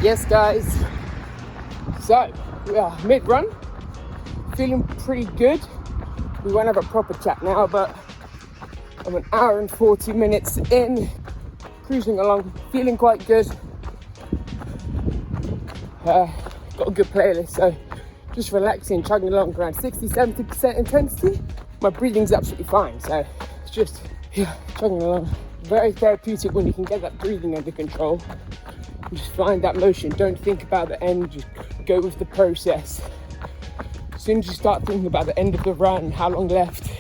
Yes guys, so we are mid-run, feeling pretty good. We won't have a proper chat now, but I'm an hour and 40 minutes in, cruising along, feeling quite good. Got a good playlist, so just relaxing, chugging along around 60-70% intensity. My breathing's absolutely fine, so it's just chugging along. Very therapeutic when you can get that breathing under control. Just find that motion, don't think about the end, just go with the process. As soon as you start thinking about the end of the run, how long left,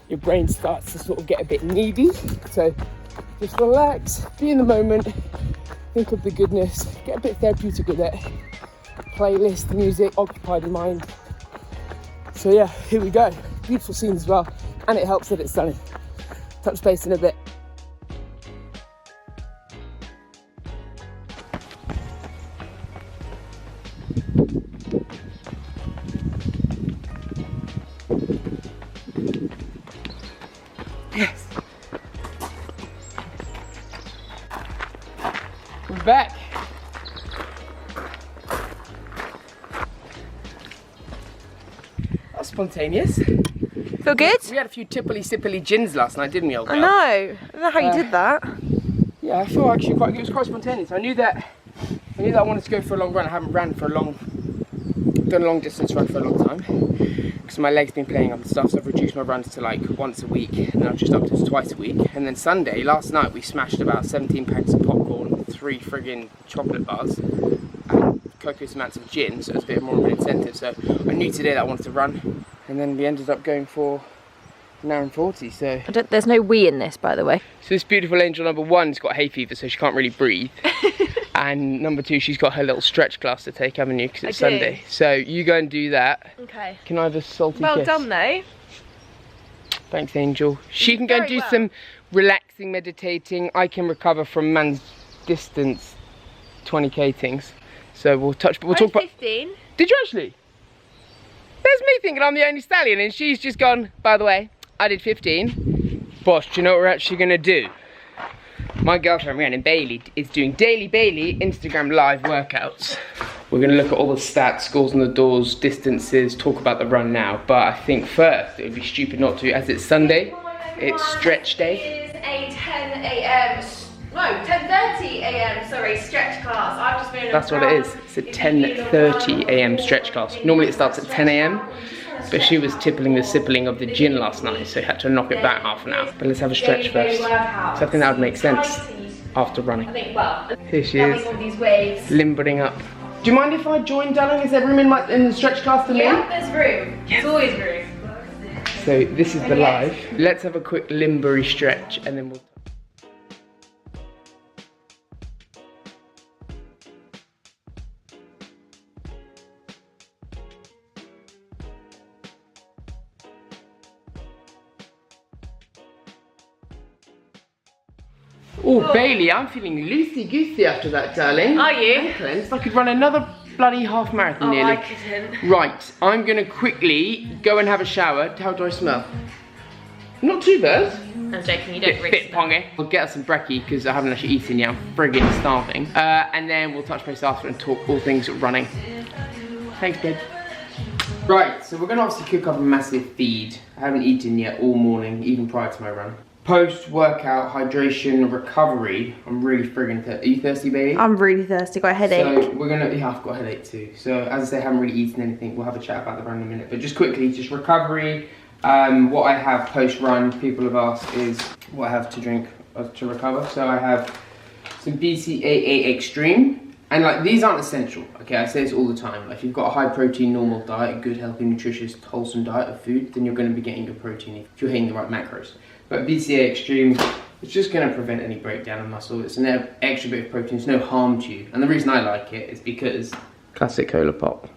your brain starts to sort of get a bit needy. So just relax, be in the moment, think of the goodness, get a bit therapeutic with it. Playlist, music, occupy the mind. So yeah, here we go. Beautiful scenes as well, and it helps that it's sunny. Touch base in a bit. Yes. We're back. That's spontaneous. Feel good? We had a few tippily-sippily gins last night, didn't we, old girl? I know. I don't know how you did that. Yeah, I feel actually it was quite spontaneous. I knew that I wanted to go for a long run. I haven't done a long distance run for a long time because my leg's been playing up and stuff, so I've reduced my runs to like once a week, and I've just upped it to twice a week. And then Sunday, last night, we smashed about 17 packs of popcorn, 3 friggin' chocolate bars, and copious amounts of gin, so it's a bit more of an incentive. So I knew today that I wanted to run, and then we ended up going for an hour and 40, so... There's no we in this, by the way. So this beautiful angel number 1's got hay fever, so she can't really breathe. And number 2, she's got her little stretch class to take, haven't you? Because it's Sunday. So you go and do that. Okay. Can I have a salty kiss? Well done, though. Thanks, Angel. She can go and do some relaxing meditating. I can recover from man's distance 20k things. So we'll talk about... 15. Did you actually? There's me thinking I'm the only stallion, and she's just gone, by the way, I did 15. Boss, do you know what we're actually going to do? My girlfriend Rhiannon Bailey is doing Daily Bailey Instagram live workouts. We're going to look at all the stats, scores on the doors, distances, talk about the run now. But I think first, it would be stupid not to, as it's Sunday, it's stretch day. It is a 10 a.m. No, 10:30 a.m. sorry, stretch class. I've just been. That's what it is. It's a 10:30 a.m. stretch class. Normally it starts at 10 a.m. But she was tippling the sippling of the gin last night, so had to knock it back half an hour. But let's have a stretch first. So I think that would make sense after running. Here she is, limbering up. Do you mind if I join, darling? Is there room in the stretch class for me? Yeah, there's room. Yes. There's always room. So this is the live. Let's have a quick limbery stretch, and then we'll... Oh, Bailey, I'm feeling loosey-goosey after that, darling. Are you? Excellent. I could run another bloody half marathon nearly. I couldn't. Right, I'm going to quickly go and have a shower. How do I smell? Not too bad. I'm joking, you don't really Bit pongy. I'll get us some brekkie because I haven't actually eaten yet. I'm friggin' starving. And then we'll touch base after and talk all things running. Thanks, babe. Right, so we're going to obviously cook up a massive feed. I haven't eaten yet all morning, even prior to my run. Post-workout, hydration, recovery. I'm really friggin' thirsty. Are you thirsty, baby? I'm really thirsty, got a headache. So we're gonna, yeah, I've got a headache too. So as I say, I haven't really eaten anything. We'll have a chat about the run in a minute. But just quickly, just recovery. What I have post-run, people have asked, is what I have to drink to recover. So I have some BCAA Extreme. And like, these aren't essential, okay? I say this all the time. Like, if you've got a high protein, normal diet, a good, healthy, nutritious, wholesome diet of food, then you're gonna be getting your protein if you're hitting the right macros. But BCAA Extreme, it's just gonna prevent any breakdown of muscle. It's an extra bit of protein, it's no harm to you. And the reason I like it is because classic cola pop.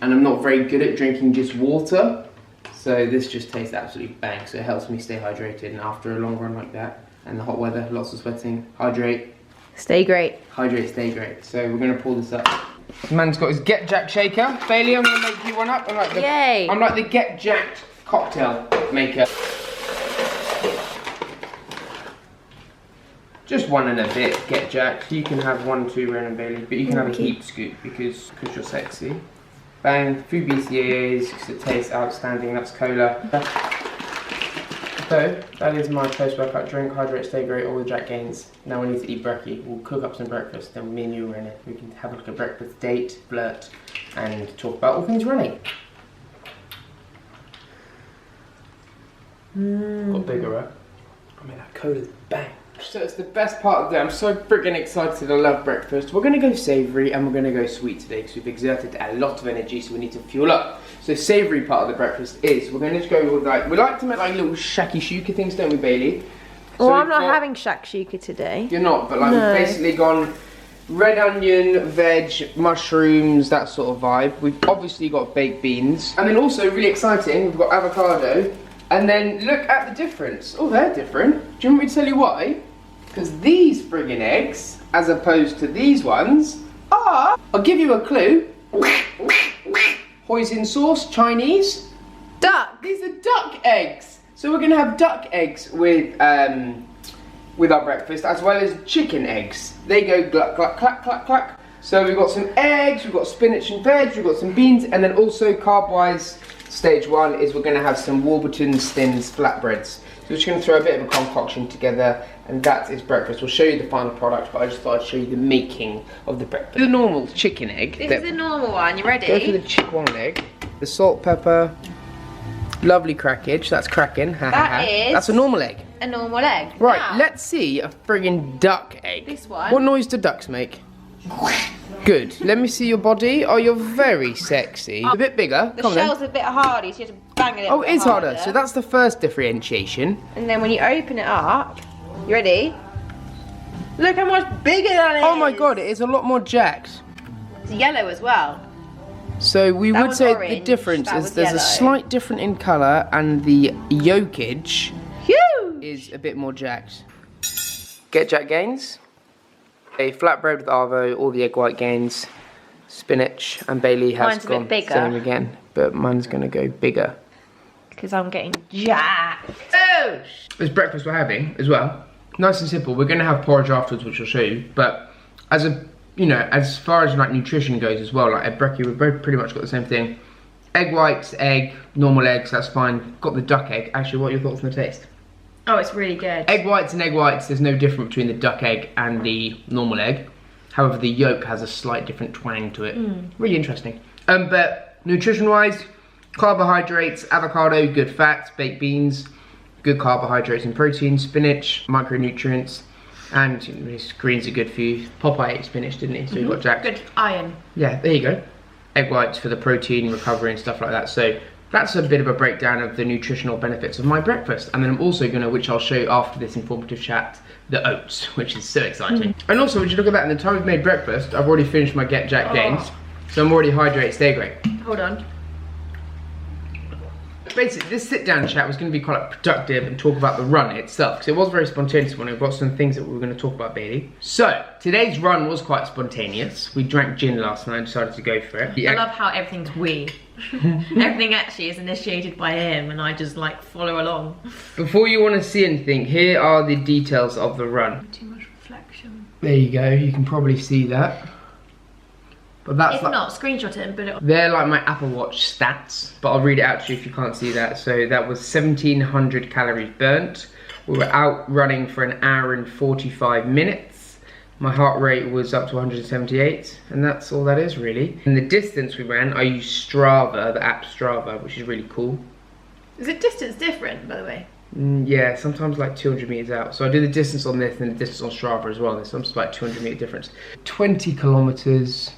And I'm not very good at drinking just water, so this just tastes absolutely bang. So it helps me stay hydrated, and after a long run like that, and the hot weather, lots of sweating, hydrate. Stay great. Hydrate, stay great. So we're gonna pour this up. This man's got his Get Jack shaker. Bailey, I'm gonna make you one up. I'm like the Get Jacked cocktail maker. Just one and a bit, get jacked. You can have 1, 2 Random Bailey, but you can have a heap scoop because you're sexy. Bang, 3 BCAAs because it tastes outstanding. That's cola. So that is my post-workout drink. Hydrate, stay great, all the jack gains. Now we need to eat brekkie. We'll cook up some breakfast. Then me and you are in it. We can have like a breakfast date, flirt, and talk about all things running. Got bigger, right? I mean, that cola's bang. So it's the best part of the day. I'm so freaking excited. I love breakfast. We're gonna go savoury and we're gonna go sweet today because we've exerted a lot of energy, so we need to fuel up. So savoury part of the breakfast is we're gonna just go with like, we like to make like little shakshuka things, don't we, Bailey? So I'm not having shakshuka today. You're not, but like we've basically gone red onion, veg, mushrooms, that sort of vibe. We've obviously got baked beans, and then also really exciting, we've got avocado. And then look at the difference. Oh, they're different. Do you want me to tell you why? Because these friggin' eggs, as opposed to these ones, are, I'll give you a clue. Hoisin sauce, Chinese. Duck. These are duck eggs. So we're gonna have duck eggs with our breakfast, as well as chicken eggs. They go gluck, gluck, clack, clack, clack. So we've got some eggs, we've got spinach and veg, we've got some beans, and then also carb-wise, stage 1 is we're going to have some Warburton's Thins flatbreads. So we're just going to throw a bit of a concoction together, and that is breakfast. We'll show you the final product, but I just thought I'd show you the making of the breakfast. The normal chicken egg. This is the normal one. You ready? Go for the chicken egg. The salt, pepper, lovely crackage. That's cracking. That's a normal egg. A normal egg. Right, now, let's see a friggin' duck egg. This one. What noise do ducks make? Good. Let me see your body. Oh, you're very sexy. A bit bigger. The shell's a bit hardy, so you have to bang it. Oh, it is harder. So that's the first differentiation. And then when you open it up, you ready? Look how much bigger that is. Oh my god, it is a lot more jacked. It's yellow as well. So we That would was say orange, the difference that is was there's a yellow. slight difference in colour, and the yolkage Huge. is a bit more jacked. Get jack gains. A flatbread with arvo, all the egg white gains, spinach, and Bailey has Mine's a bit gone bigger. same again, but mine's gonna go bigger. Because I'm getting jacked. Oh! It's breakfast we're having as well. Nice and simple. We're gonna have porridge afterwards, which I'll show you. But as a, you know, as far as like nutrition goes as well, like at brekkie, we've both pretty much got the same thing. Egg whites, egg, normal eggs, that's fine. Got the duck egg. Actually, what are your thoughts on the taste? Oh, it's really good. Egg whites and egg whites, there's no difference between the duck egg and the normal egg. However, the yolk has a slight different twang to it. Really interesting. But nutrition-wise, carbohydrates, avocado, good fats, baked beans, good carbohydrates and protein, spinach, micronutrients, and greens are good for you. Popeye ate spinach, didn't he? So you got jacked. Good iron. Yeah, there you go. Egg whites for the protein recovery and stuff like that. So that's a bit of a breakdown of the nutritional benefits of my breakfast. And then I'm also gonna, which I'll show you after this informative chat, the oats, which is so exciting. And also, would you look at that, in the time we've made breakfast, I've already finished my Get Jack gains. So I'm already hydrated, stay great. Hold on. Basically, this sit-down chat was going to be quite productive and talk about the run itself, because it was very spontaneous when we've got some things that we were going to talk about, Bailey. So, today's run was quite spontaneous. We drank gin last night and decided to go for it. I love how everything's we. Everything actually is initiated by him and I just like follow along. Before you want to see anything, here are the details of the run. Too much reflection. There you go, you can probably see that. But that's If like, not, screenshot it and put it on. they're like my Apple Watch stats, but I'll read it out to you if you can't see that. So that was 1,700 calories burnt. We were out running for an hour and 45 minutes. My heart rate was up to 178, and that's all that is really. And the distance we ran, I used Strava, the app Strava, which is really cool. Is it distance different, by the way? Yeah, sometimes like 200 meters out. So I do the distance on this and the distance on Strava as well. There's some like 200 meter difference. 20 kilometers.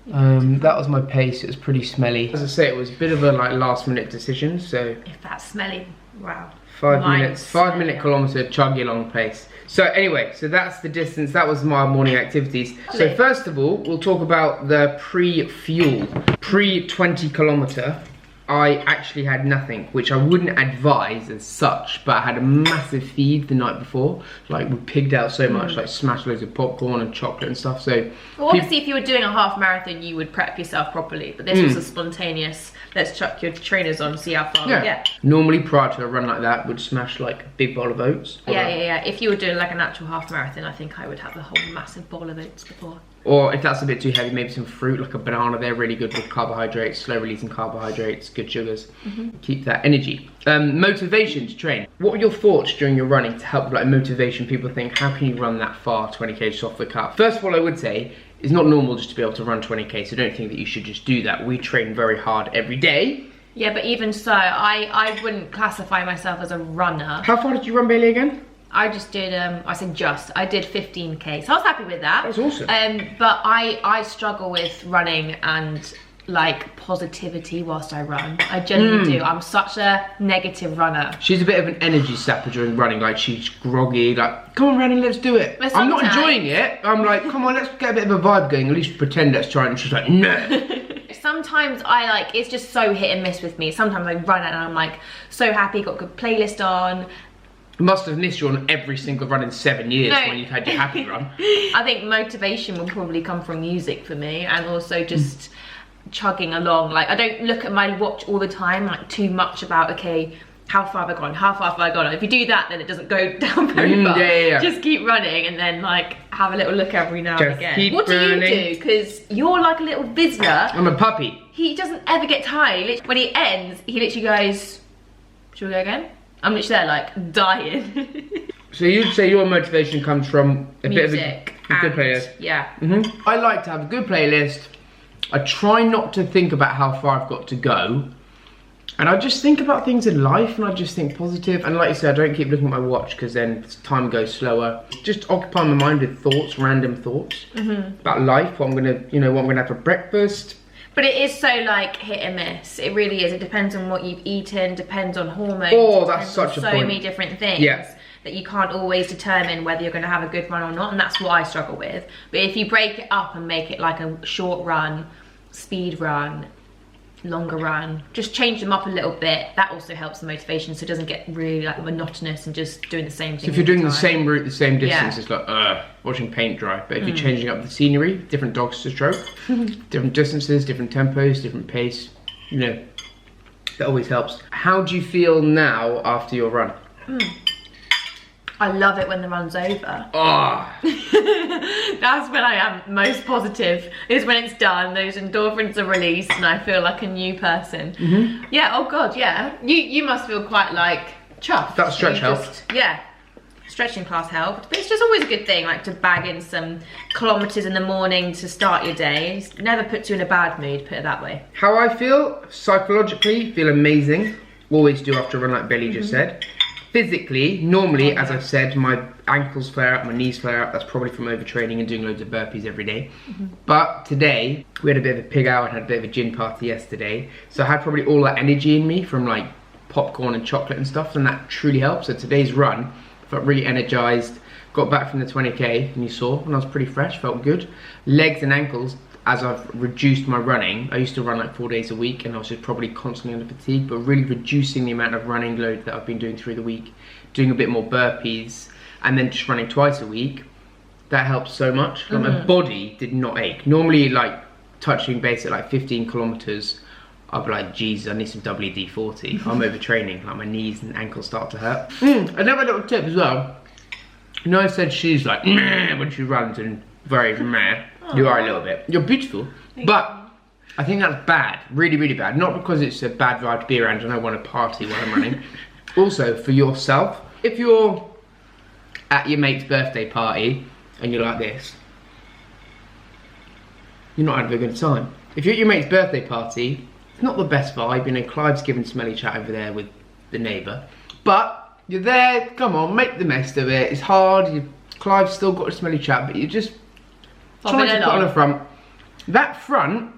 That was my pace. It was pretty smelly. As I say, it was a bit of a like last minute decision. So If that's smelly, wow. 5 Mine's minutes, 5 minute smelly. kilometer chuggy along pace. So anyway, so that's the distance. That was my morning activities. So Lovely. first of all, we'll talk about the pre-fuel, pre-20 kilometer. I actually had nothing, which I wouldn't advise as such, but I had a massive feed the night before. Like, we pigged out so much, like smashed loads of popcorn and chocolate and stuff. So, well, obviously, if you were doing a half marathon, you would prep yourself properly. But this was a spontaneous, let's chuck your trainers on, see how far we get. Normally, prior to a run like that, would smash like a big bowl of oats. Yeah. If you were doing like an actual half marathon, I think I would have the whole massive bowl of oats before. Or if that's a bit too heavy, maybe some fruit, like a banana. They're really good with carbohydrates, slow releasing carbohydrates, good sugars. Keep that energy. Motivation to train. What are your thoughts during your running to help like motivation? People think, how can you run that far, 20k just off the cuff? First of all, I would say, it's not normal just to be able to run 20k, so don't think that you should just do that. We train very hard every day. Yeah, but even so, I wouldn't classify myself as a runner. How far did you run, Bailey, again? I just did, I did 15k, so I was happy with that. That's awesome. But I struggle with running and like positivity whilst I run. I genuinely do. I'm such a negative runner. She's a bit of an energy sapper during running, like she's groggy, like, come on, running, let's do it. I'm not enjoying it. I'm like, come on, let's get a bit of a vibe going, at least pretend let's try it. And she's like, no. Sometimes it's just so hit and miss with me. Sometimes I run and I'm like so happy, got a good playlist on. Must have missed you on every single run in 7 years when you've had your happy run. I think motivation will probably come from music for me, and also just chugging along. Like, I don't look at my watch all the time, like too much about, okay, how far have I gone? How far have I gone? If you do that, then it doesn't go down very far. Yeah. Just keep running and then like have a little look every now and again. Keep what do running. you do? Because you're like a little Vizsla. I'm a puppy. He doesn't ever get tired. When he ends, he literally goes, should we go again? I'm literally there like dying. So you'd say your motivation comes from a bit of a good playlist? Yeah. I like to have a good playlist. I try not to think about how far I've got to go. And I just think about things in life, and I just think positive. And like you said, I don't keep looking at my watch because then time goes slower. Just occupy my mind with thoughts, random thoughts about life. What I'm gonna have for breakfast. But it is so like hit and miss. It really is. It depends on what you've eaten. Depends on hormones. Oh, that's such a point. So many different things. Yeah. That you can't always determine whether you're going to have a good run or not, and that's what I struggle with. But if you break it up and make it like a short run, speed run, longer run, just change them up a little bit, that also helps the motivation, so it doesn't get really like monotonous and just doing the same thing. So if you're doing the same route, the same distance, it's like watching paint dry. But if you're changing up the scenery, different dogs to stroke, different distances, different tempos, different pace, that always helps. How do you feel now after your run? I love it when the run's over. Oh. That's when I am most positive, is when it's done, those endorphins are released and I feel like a new person. Yeah, oh god, yeah. You must feel quite like chuffed. That stretch helped. Yeah, stretching class helped. But it's just always a good thing, like to bag in some kilometres in the morning to start your day. It never puts you in a bad mood, put it that way. How I feel? Psychologically, feel amazing. Always do after a run, like Billy just said. Physically, normally, as I've said, my ankles flare up, my knees flare up. That's probably from overtraining and doing loads of burpees every day. But today, we had a bit of a pig out and had a bit of a gin party yesterday. So I had probably all that energy in me from like popcorn and chocolate and stuff, and that truly helped. So today's run, I felt really energized. Got back from the 20k, and you saw, and I was pretty fresh, felt good. Legs and ankles, as I've reduced my running, I used to run like 4 days a week and I was just probably constantly under fatigue, but really reducing the amount of running load that I've been doing through the week, doing a bit more burpees, and then just running twice a week, that helps so much. Like my body did not ache. Normally, like touching base at like 15 kilometers, I'd be like, geez, I need some WD-40. I'm overtraining, like my knees and ankles start to hurt. Another little tip as well. You know, I said she's like, meh, when she runs and very meh. You are a little bit. You're beautiful. But I think that's bad. Really, really bad. Not because it's a bad vibe to be around and I want to party while I'm running. Also, for yourself, if you're at your mate's birthday party and you're like this, you're not having a good time. If you're at your mate's birthday party, it's not the best vibe. You know, Clive's giving smelly chat over there with the neighbour. But you're there, come on, make the best of it. It's hard. Clive's still got a smelly chat, but you just trying to put on a front. That front,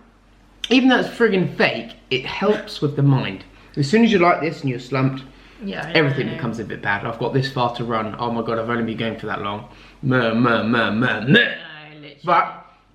even though it's friggin' fake, it helps with the mind. As soon as you're like this and you're slumped, everything becomes a bit bad. I've got this far to run. Oh my god, I've only been going for that long. But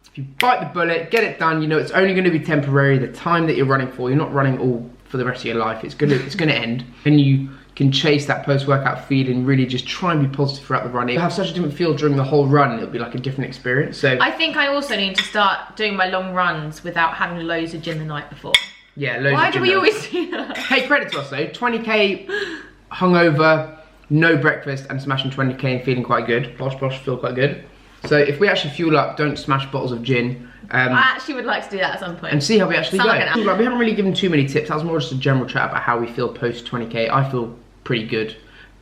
if you bite the bullet, get it done, you know it's only going to be temporary. The time that you're running for, you're not running all for the rest of your life. It's gonna end, and you can chase that post-workout feeling, really just try and be positive throughout the run. It'll have such a different feel during the whole run. It'll be like a different experience. So I think I also need to start doing my long runs without having loads of gym the night before. Yeah, loads Why of do we always do that? Hey, credit to us though. 20k hungover, no breakfast, and smashing 20k and feeling quite good. Bosh, feel quite good. So if we actually fuel up, don't smash bottles of gin. I actually would like to do that at some point. And see how we actually go. Like we haven't really given too many tips. That was more just a general chat about how we feel post 20k. I feel pretty good.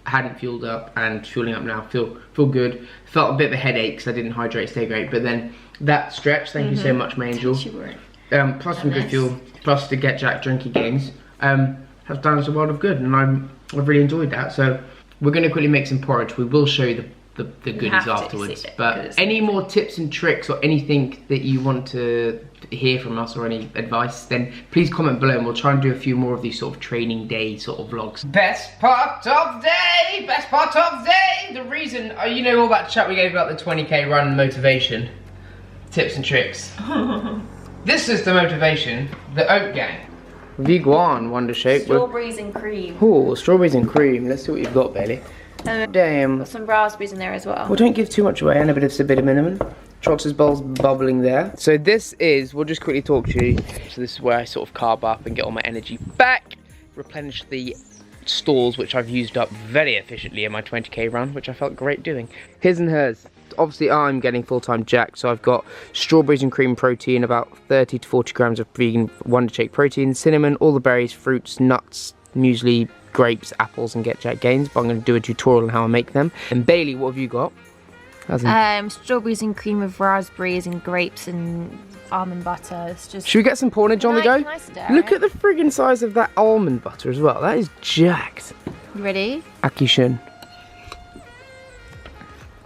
I hadn't fueled up, and fueling up now. Feel good. Felt a bit of a headache because I didn't hydrate, stay great. But then that stretch, thank you so much, my angel. Plus some good fuel, plus the Get Jack drinky gains, has done us a world of good, and I've really enjoyed that. So we're going to quickly make some porridge. We will show you the goodies afterwards. But any more tips and tricks or anything that you want to hear from us or any advice, then please comment below and we'll try and do a few more of these sort of training day sort of vlogs. Best part of day, best part of day. The reason, you know, all that chat we gave about the 20k run motivation, tips and tricks. This is the motivation, the Oat Gang. Vegan Wonder Shake. Strawberries and cream. Oh, strawberries and cream. Let's see what you've got, Bailey. Damn. Got some raspberries in there as well. Well, don't give too much away, and a bit of cinnamon. Trox's bowl's bubbling there. So this is, we'll just quickly talk to you. So this is where I sort of carb up and get all my energy back. Replenish the stores, which I've used up very efficiently in my 20k run, which I felt great doing. His and hers. Obviously I'm getting full-time jacked, so I've got strawberries and cream protein, about 30 to 40 grams of vegan Wonder Shake protein, cinnamon, all the berries, fruits, nuts, muesli, grapes, apples, and Get Jack gains, but I'm going to do a tutorial on how I make them. And Bailey, what have you got? Strawberries and cream with raspberries and grapes and almond butter. It's just... Should we get some porridge on the go? Look at at the friggin' size of that almond butter as well. That is jacked. You ready? Akishin.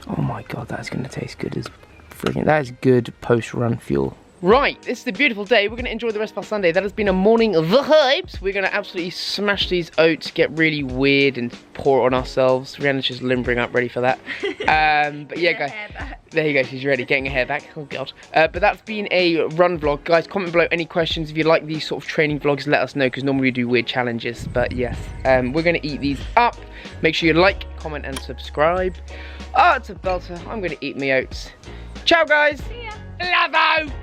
Oh my god, that's going to taste good as friggin'. That is good post-run fuel. Right, this is a beautiful day. We're going to enjoy the rest of our Sunday. That has been a morning of the hypes. We're going to absolutely smash these oats, get really weird and pour it on ourselves. Rihanna's just limbering up, ready for that. But yeah, guys. There you go, she's ready, getting her hair back. Oh god. But that's been a run vlog. Guys, comment below any questions. If you like these sort of training vlogs, let us know, because normally we do weird challenges. But yes, we're going to eat these up. Make sure you like, comment and subscribe. Oh, it's a belter. I'm going to eat my oats. Ciao, guys. See ya. Love you.